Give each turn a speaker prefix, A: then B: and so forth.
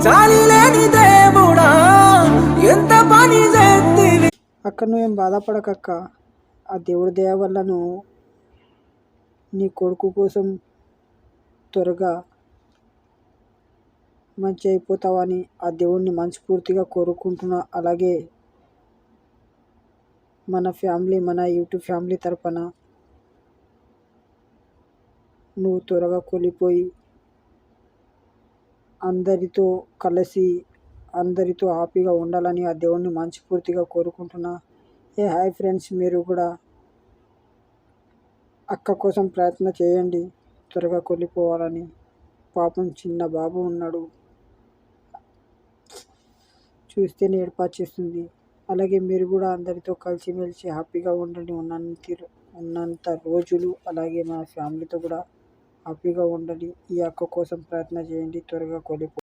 A: జాలి లేని దేవుడా ఎంత పని చేతివి.
B: అక్క నువ్వేం బాధపడకక్క, ఆ దేవుడి దయ వల్ల నువ్వు నీ కొడుకు కోసం త్వరగా మంచి అయిపోతావని ఆ దేవుడిని మనస్ఫూర్తిగా కోరుకుంటున్నా. అలాగే మన ఫ్యామిలీ, మన యూట్యూబ్ ఫ్యామిలీ తరపున నువ్వు త్వరగా కోల్పోయి అందరితో కలిసి అందరితో హ్యాపీగా ఉండాలని ఆ దేవుడిని మనస్ఫూర్తిగా కోరుకుంటున్నా. హాయ్ ఫ్రెండ్స్, మీరు కూడా అక్క కోసం ప్రయత్నం చేయండి త్వరగా కోల్పోవాలని. పాపం చిన్న బాబు ఉన్నాడు, చూస్తేనే ఏడుపొచ్చేస్తుంది. అలాగే మీరు కూడా అందరితో కలిసిమెలిసి హ్యాపీగా ఉండండి ఉన్నంత రోజులు. అలాగే మా ఫ్యామిలీతో కూడా హ్యాపీగా ఉండండి. ఈ అక్క కోసం ప్రయత్నం చేయండి త్వరగా కోల్పో